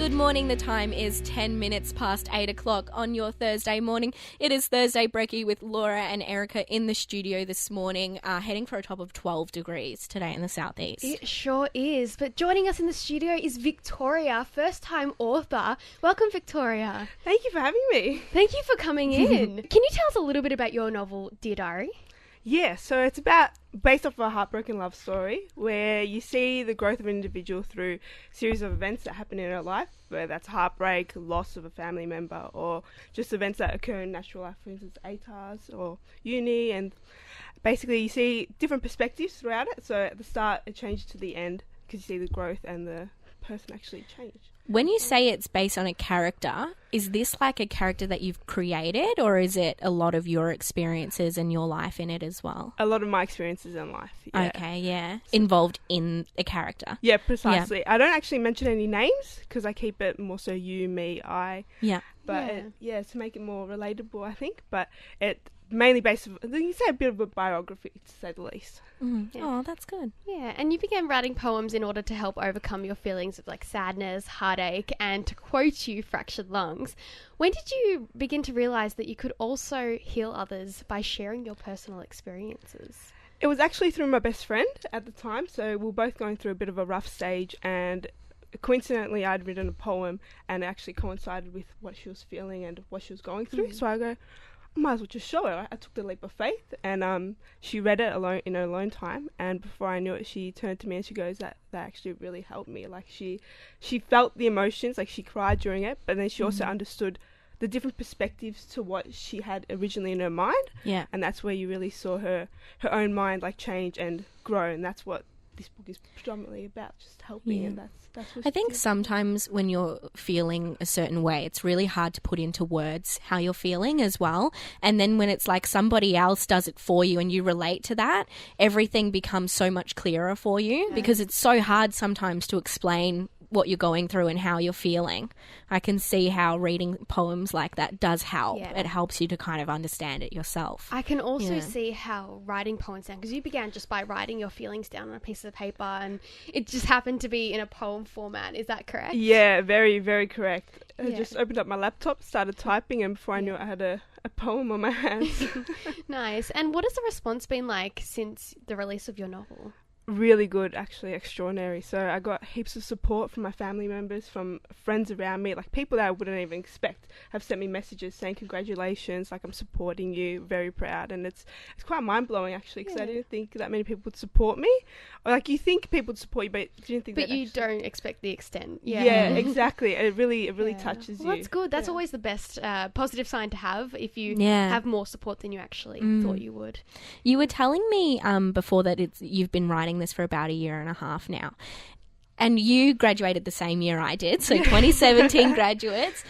Good morning. The time is 10 minutes past 8 o'clock on your Thursday morning. It is Thursday Brekkie with Laura and Erica in the studio this morning, heading for a top of 12 degrees today in the southeast. It sure is. But joining us in the studio is Victoria, first-time author. Welcome, Victoria. Thank you for having me. Thank you for coming in. Can you tell us a little bit about your novel, Dear Diary? Yeah, so it's based off a heartbroken love story where you see the growth of an individual through a series of events that happen in her life, whether that's heartbreak, loss of a family member, or just events that occur in natural life, for instance, ATARs or uni, and basically you see different perspectives throughout it. So at the start it changes to the end because you see the growth and the person actually change. When you say it's based on a character, is this like a character that you've created, or is it a lot of your experiences and your life in it as well? A lot of my experiences in life, yeah. Okay, yeah. Involved in a character. Yeah, precisely. Yeah. I don't actually mention any names because I keep it more so you, me, I. Yeah. But to make it more relatable, I think. But it mainly based on, you say, a bit of a biography, to say the least. Mm. Yeah. Oh, that's good. Yeah, and you began writing poems in order to help overcome your feelings of like sadness, heartache, and to quote you, fractured lungs. When did you begin to realise that you could also heal others by sharing your personal experiences? It was actually through my best friend at the time. So we were both going through a bit of a rough stage, and coincidentally I'd written a poem and it actually coincided with what she was feeling and what she was going through. So I go, might as well just show her. I took the leap of faith, and she read it alone in her alone time, and before I knew it, she turned to me and she goes, that actually really helped me. Like she felt the emotions, like she cried during it, but then she also understood the different perspectives to what she had originally in her mind. Yeah. And that's where you really saw her own mind like change and grow, and that's what this book is predominantly about, just helping. Yeah. And that's what I think did. sometimes when you're feeling a certain way, it's really hard to put into words how you're feeling as well. And then when it's like somebody else does it for you and you relate to that, everything becomes so much clearer for you, because it's so hard sometimes to explain what you're going through and how you're feeling. I can see how reading poems like that does help. Yeah. It helps you to kind of understand it yourself. I can also see how writing poems down, because you began just by writing your feelings down on a piece of paper and it just happened to be in a poem format. Is that correct? Yeah, very, very correct. I Yeah. just opened up my laptop, started typing, and before I knew it, I had a poem on my hands. Nice. And what has the response been like since the release of your novel? Really good, actually, extraordinary. So I got heaps of support from my family members, from friends around me, like people that I wouldn't even expect have sent me messages saying congratulations, like I'm supporting you, very proud. And it's quite mind-blowing, actually, because I didn't think that many people would support me. Or, like, you think people would support you, but you didn't think But that you actually... don't expect the extent. Yeah, exactly. It really touches you. Well, that's good. That's always the best positive sign to have, if you Yeah. have more support than you actually thought you would. You were telling me before that you've been writing this for about a year and a half now. And you graduated the same year I did, so 2017 graduates.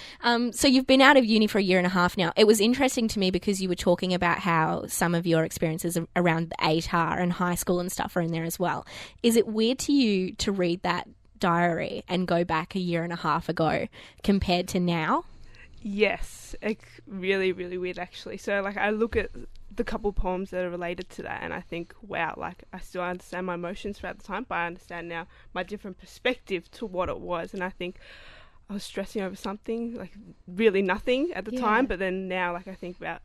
So you've been out of uni for a year and a half now. It was interesting to me because you were talking about how some of your experiences around the ATAR and high school and stuff are in there as well. Is it weird to you to read that diary and go back a year and a half ago compared to now? Yes, it's really, really weird, actually. So, like, I look at the couple poems that are related to that and I think, wow, like, I still understand my emotions throughout the time, but I understand now my different perspective to what it was. And I think I was stressing over something, like, really nothing at the time, but then now, like, I think about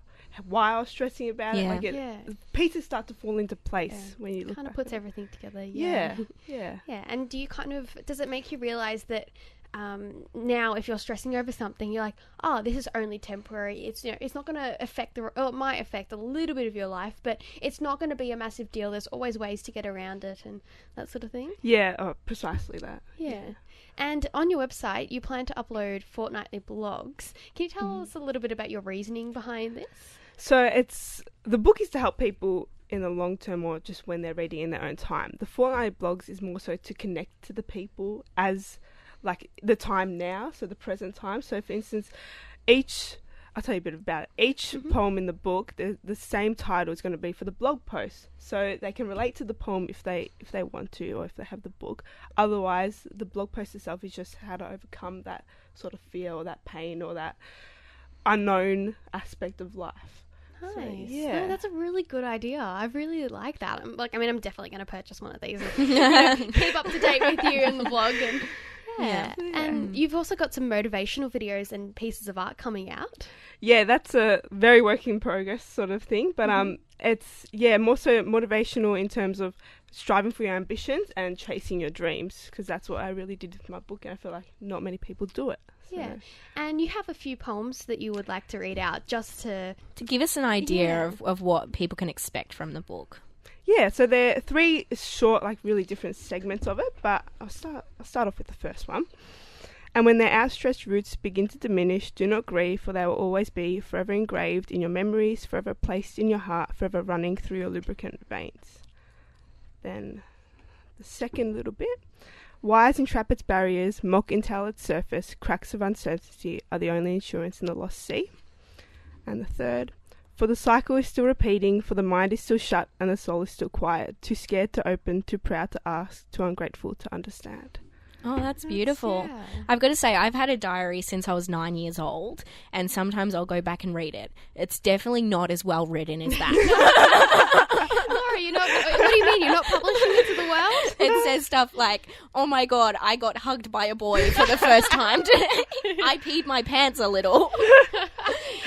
why I was stressing about it. Like, pieces start to fall into place when you look kind of back puts at it. everything together. Yeah. Yeah. And do you does it make you realise that now if you're stressing over something, you're like, oh, this is only temporary, it's it's not going to affect it might affect a little bit of your life, but it's not going to be a massive deal, there's always ways to get around it and that sort of thing? Precisely that. And on your website you plan to upload fortnightly blogs. Can you tell us a little bit about your reasoning behind this? So the book is to help people in the long term or just when they're reading in their own time. The fortnightly blogs is more so to connect to the people as like the time now, so the present time. So for instance, I'll tell you a bit about it. Each poem in the book, the same title is going to be for the blog post, so they can relate to the poem if they want to, or if they have the book. Otherwise, the blog post itself is just how to overcome that sort of fear or that pain or that unknown aspect of life. Nice. So, yeah. No, that's a really good idea. I really like that. I'm definitely going to purchase one of these and keep up to date with you and the blog. And Yeah. And you've also got some motivational videos and pieces of art coming out. Yeah, that's a very work in progress sort of thing. But it's, more so motivational in terms of striving for your ambitions and chasing your dreams, because that's what I really did with my book, and I feel like not many people do it. So. Yeah. And you have a few poems that you would like to read out just to give us an idea of what people can expect from the book. Yeah, so there are 3 short, like really different segments of it, but I'll start off with the first one. And when their outstretched roots begin to diminish, do not grieve, for they will always be forever engraved in your memories, forever placed in your heart, forever running through your lubricant veins. Then the second little bit. Wires entrap its barriers, mock entail its surface, cracks of uncertainty are the only insurance in the lost sea. And the third. For the cycle is still repeating, for the mind is still shut and the soul is still quiet, too scared to open, too proud to ask, too ungrateful to understand. Oh, that's beautiful. Yeah. I've got to say, I've had a diary since I was 9 years old, and sometimes I'll go back and read it. It's definitely not as well written as that. Laura, what do you mean? You're not publishing it to the world? It says stuff like, oh my God, I got hugged by a boy for the first time today. I peed my pants a little.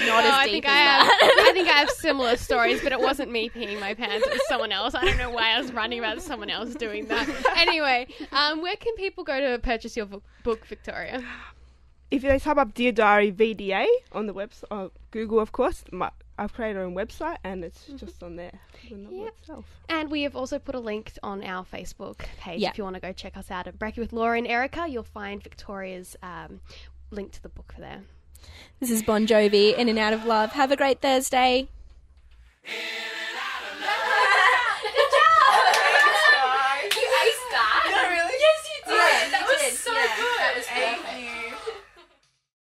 Not as deep as that. I think I have similar stories, but it wasn't me peeing my pants. It was someone else. I don't know why I was running about someone else doing that. Anyway, where can people go to purchase your book, Victoria? If they type up Dear Diary VDA on the website, or Google, of course, I've created our own website, and it's just on there, the novel itself. And we have also put a link on our Facebook page if you want to go check us out at Brekkie with Laura and Erica. You'll find Victoria's link to the book there. This is Bon Jovi, In and Out of Love. Have a great Thursday.